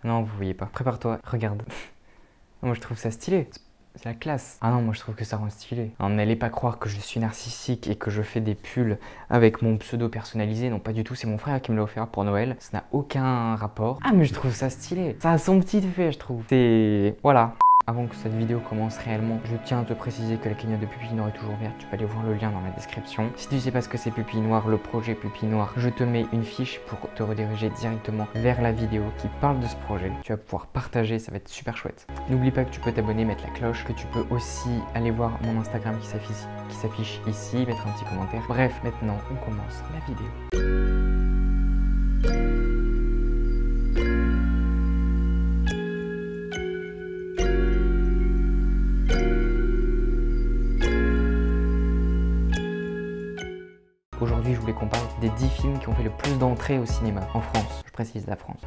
Non, vous voyez pas. Prépare-toi, regarde. Moi, je trouve ça stylé. C'est la classe. Ah non, moi je trouve que ça rend stylé. N'allez pas croire que je suis narcissique et que je fais des pulls avec mon pseudo personnalisé. Non, pas du tout. C'est mon frère qui me l'a offert pour Noël. Ça n'a aucun rapport. Ah, mais je trouve ça stylé. Ça a son petit effet, je trouve. C'est... Voilà. Avant que cette vidéo commence réellement, je tiens à te préciser que la cagnotte de Pupille Noire est toujours verte. Tu peux aller voir le lien dans la description. Si tu sais pas ce que c'est Pupille Noire, le projet Pupille Noire, je te mets une fiche pour te rediriger directement vers la vidéo qui parle de ce projet. Tu vas pouvoir partager, ça va être super chouette. N'oublie pas que tu peux t'abonner, mettre la cloche, que tu peux aussi aller voir mon Instagram qui s'affiche ici, mettre un petit commentaire. Bref, maintenant on commence la vidéo. Aujourd'hui, je voulais qu'on parle des 10 films qui ont fait le plus d'entrées au cinéma en France. Je précise la France.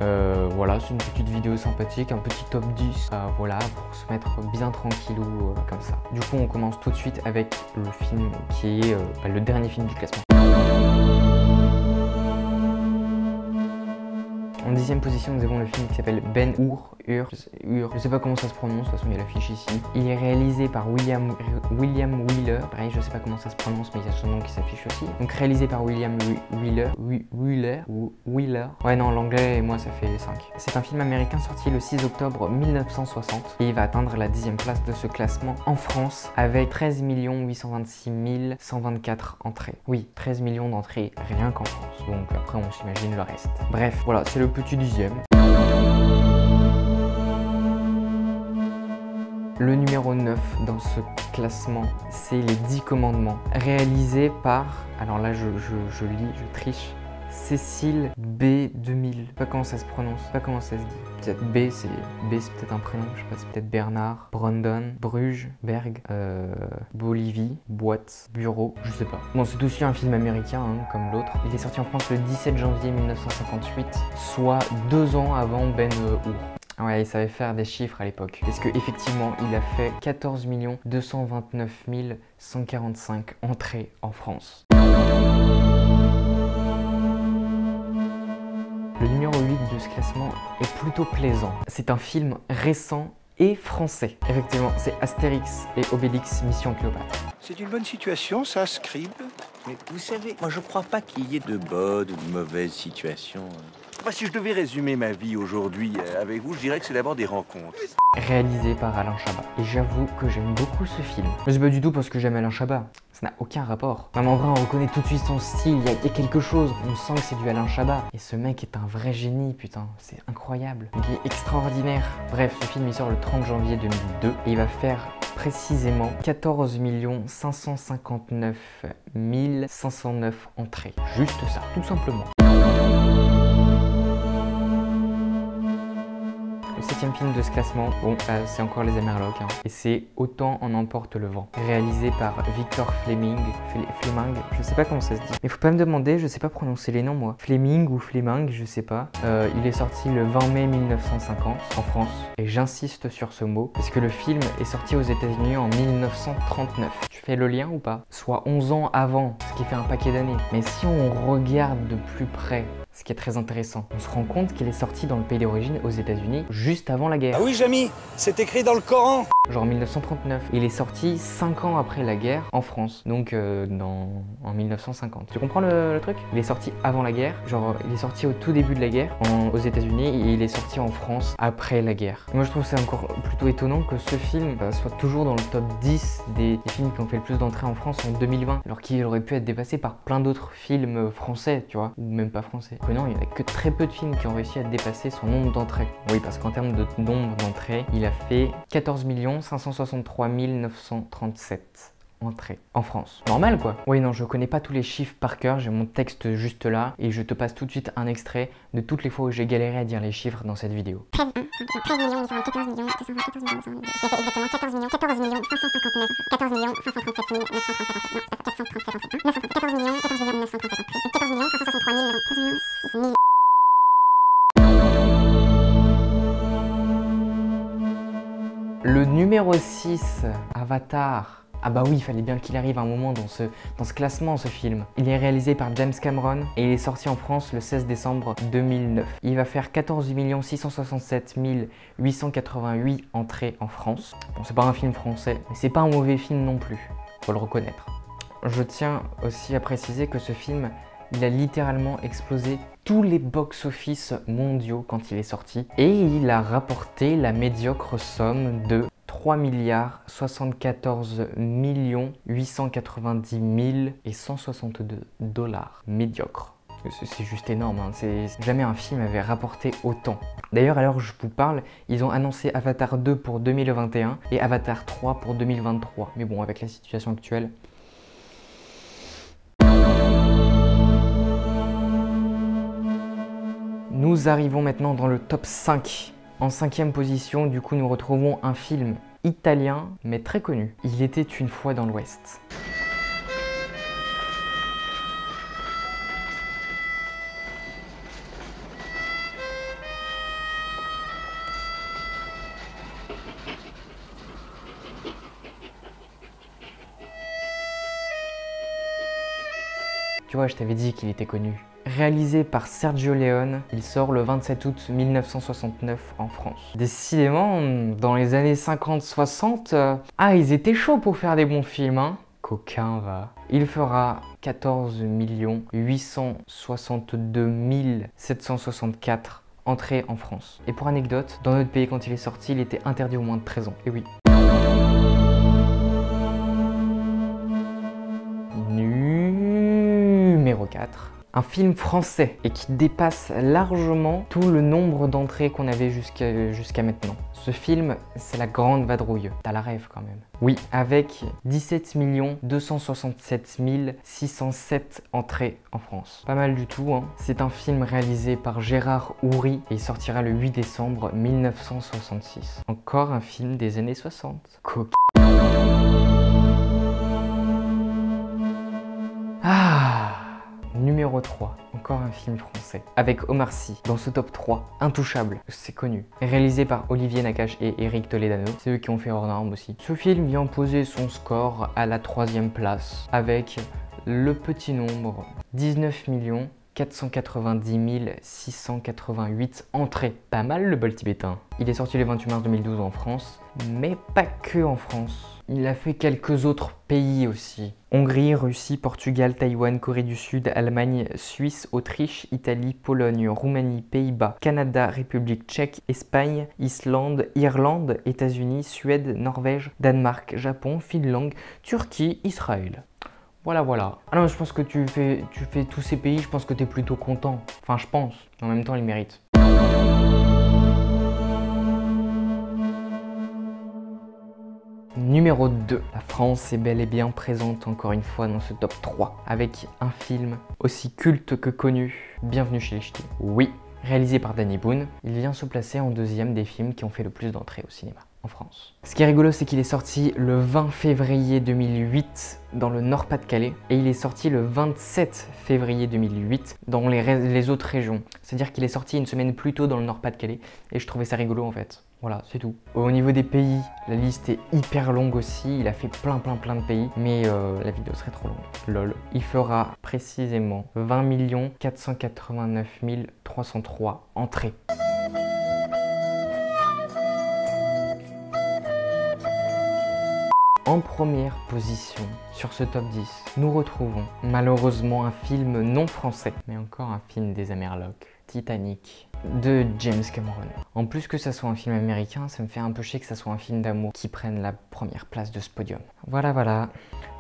Voilà, c'est une petite vidéo sympathique, un petit top 10. Voilà, pour se mettre bien tranquillou comme ça. Du coup, on commence tout de suite avec le film qui est le dernier film du classement. En 10e position, nous avons le film qui s'appelle Ben-Hur. Je sais pas comment ça se prononce, de toute façon il y a l'affiche ici. Il est réalisé par William Wyler. Pareil, je sais pas comment ça se prononce, mais il y a son nom qui s'affiche aussi. Donc réalisé par William Wyler. Ouais non, l'anglais et moi ça fait 5. C'est un film américain sorti le 6 octobre 1960 et il va atteindre la 10e place de ce classement en France avec 13 826 124 entrées. Oui, 13 millions d'entrées rien qu'en France. Donc après on s'imagine le reste. Bref, voilà, c'est le petit 10e. Le numéro 9 dans ce classement, c'est Les 10 commandements, réalisé par, alors là je lis, je triche, Cécile B 2000. Je sais pas comment ça se prononce, je sais pas comment ça se dit. Peut-être B, c'est peut-être un prénom, je sais pas, c'est peut-être Bernard, Brandon, Bruges, Berg, Bolivie, Boîte, Bureau, je sais pas. Bon, c'est aussi un film américain, hein, comme l'autre. Il est sorti en France le 17 janvier 1958, soit 2 ans avant Ben-Hur. Ouais, il savait faire des chiffres à l'époque. Parce que effectivement, il a fait 14 229 145 entrées en France. Le numéro 8 de ce classement est plutôt plaisant. C'est un film récent et français. Effectivement, c'est Astérix et Obélix Mission Cléopâtre. C'est une bonne situation, ça, Scribe. Mais vous savez, moi je crois pas qu'il y ait de bonnes ou de mauvaises situations. Enfin, si je devais résumer ma vie aujourd'hui avec vous, je dirais que c'est d'abord des rencontres. Réalisé par Alain Chabat. Et j'avoue que j'aime beaucoup ce film. Mais c'est pas du tout parce que j'aime Alain Chabat. Ça n'a aucun rapport. Non, mais en vrai, on reconnaît tout de suite son style. Il y a quelque chose. On sent que c'est du Alain Chabat. Et ce mec est un vrai génie, putain. C'est incroyable. Il est extraordinaire. Bref, ce film il sort le 30 janvier 2002. Et il va faire précisément 14 559 509 entrées. Juste ça, tout simplement. Le 7e film de ce classement, bon, c'est encore Les Amerlocs, hein, et c'est Autant en emporte le vent, réalisé par Victor Fleming, je sais pas comment ça se dit, mais faut pas me demander, je sais pas prononcer les noms moi, Fleming ou Fleming, je sais pas. Il est sorti le 20 mai 1950 en France, et j'insiste sur ce mot, parce que le film est sorti aux États-Unis en 1939. Tu fais le lien ou pas? Soit 11 ans avant, ce qui fait un paquet d'années. Mais si on regarde de plus près, ce qui est très intéressant, on se rend compte qu'il est sorti dans le pays d'origine aux États-Unis juste avant la guerre. Ah oui, Jamy, c'est écrit dans le Coran. Genre en 1939. Il est sorti 5 ans après la guerre en France, donc en 1950. Tu comprends le truc? Il est sorti avant la guerre, genre il est sorti au tout début de la guerre aux États-Unis et il est sorti en France après la guerre. Et moi je trouve ça encore plutôt étonnant que ce film soit toujours dans le top 10 des films qui ont fait le plus d'entrées en France en 2020, alors qu'il aurait pu être dépassé par plein d'autres films français, tu vois, ou même pas français. Que non, il n'y a que très peu de films qui ont réussi à dépasser son nombre d'entrées. Oui, parce qu'en termes de nombre d'entrées, il a fait 14 563 937 entrées en France. Normal quoi. Oui non, je connais pas tous les chiffres par cœur, j'ai mon texte juste là et je te passe tout de suite un extrait de toutes les fois où j'ai galéré à dire les chiffres dans cette vidéo. 13 millions, 14 millions, 14 millions, ça fait exactement 14 millions 559, 14 millions 537 937 non, 14 millions 937 14 millions 563 000 Le numéro 6, Avatar. Ah bah oui, il fallait bien qu'il arrive à un moment dans ce classement, ce film. Il est réalisé par James Cameron et il est sorti en France le 16 décembre 2009. Il va faire 14 667 888 entrées en France. Bon, c'est pas un film français, mais c'est pas un mauvais film non plus, faut le reconnaître. Je tiens aussi à préciser que ce film, il a littéralement explosé tous les box-office mondiaux quand il est sorti et il a rapporté la médiocre somme de 3 74 890 162 dollars. Médiocre. C'est juste énorme, hein. Jamais un film avait rapporté autant. D'ailleurs, alors je vous parle, ils ont annoncé Avatar 2 pour 2021 et Avatar 3 pour 2023. Mais bon, avec la situation actuelle... Nous arrivons maintenant dans le top 5. En 5e position, du coup, nous retrouvons un film italien, mais très connu. Il était une fois dans l'Ouest. Tu vois, je t'avais dit qu'il était connu. Réalisé par Sergio Leone, il sort le 27 août 1969 en France. Décidément, dans les années 50-60, ils étaient chauds pour faire des bons films, hein. Coquin, va. Il fera 14 862 764 entrées en France. Et pour anecdote, dans notre pays, quand il est sorti, il était interdit aux moins de 13 ans. Et oui. Numéro 4. Un film français et qui dépasse largement tout le nombre d'entrées qu'on avait jusqu'à maintenant. Ce film, c'est La Grande Vadrouille. T'as la rêve quand même. Oui, avec 17 267 607 entrées en France. Pas mal du tout, hein. C'est un film réalisé par Gérard Houry et il sortira le 8 décembre 1966. Encore un film des années 60. Coq. Numéro 3, encore un film français, avec Omar Sy, dans ce top 3, Intouchable, c'est connu. Réalisé par Olivier Nakache et Eric Toledano, c'est eux qui ont fait Hors Normes aussi. Ce film vient poser son score à la 3e place, avec le petit nombre, 19 490 688 entrées. Pas mal le bol tibétain. Il est sorti le 28 mars 2012 en France, mais pas que en France. Il a fait quelques autres pays aussi. Hongrie, Russie, Portugal, Taïwan, Corée du Sud, Allemagne, Suisse, Autriche, Italie, Pologne, Roumanie, Pays-Bas, Canada, République tchèque, Espagne, Islande, Irlande, États-Unis, Suède, Norvège, Danemark, Japon, Finlande, Turquie, Israël. Voilà. Ah non, je pense que tu fais tous ces pays, je pense que tu es plutôt content. Enfin, je pense. En même temps, ils méritent. Numéro 2. La France est bel et bien présente encore une fois dans ce top 3 avec un film aussi culte que connu, Bienvenue chez les Ch'tis. Oui, réalisé par Danny Boone, il vient se placer en 2e des films qui ont fait le plus d'entrées au cinéma en France. Ce qui est rigolo, c'est qu'il est sorti le 20 février 2008 dans le Nord-Pas-de-Calais et il est sorti le 27 février 2008 dans les autres régions. C'est-à-dire qu'il est sorti une semaine plus tôt dans le Nord-Pas-de-Calais et je trouvais ça rigolo en fait. Voilà, c'est tout. Au niveau des pays, la liste est hyper longue aussi. Il a fait plein de pays, mais la vidéo serait trop longue. Lol. Il fera précisément 20 489 303 entrées. En première position sur ce top 10, nous retrouvons malheureusement un film non français, mais encore un film des Amerlocs, Titanic, de James Cameron. En plus que ça soit un film américain, ça me fait un peu chier que ça soit un film d'amour qui prenne la première place de ce podium. Voilà.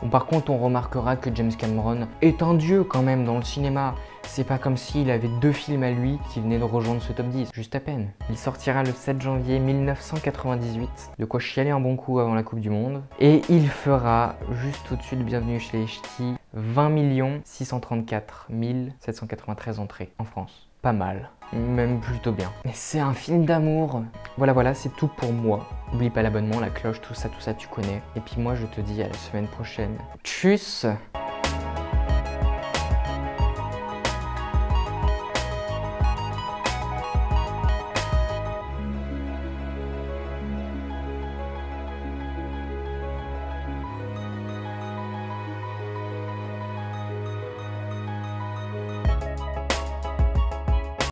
Bon, par contre, on remarquera que James Cameron est un dieu quand même dans le cinéma. C'est pas comme s'il avait 2 films à lui qui venaient de rejoindre ce top 10, juste à peine. Il sortira le 7 janvier 1998, de quoi chialer un bon coup avant la Coupe du Monde. Et il fera, juste au-dessus de Bienvenue chez les Ch'tis, 20 634 793 entrées en France. Pas mal, même plutôt bien. Mais c'est un film d'amour. Voilà, c'est tout pour moi. N'oublie pas l'abonnement, la cloche, tout ça, tu connais. Et puis moi, je te dis à la semaine prochaine. Tchuss!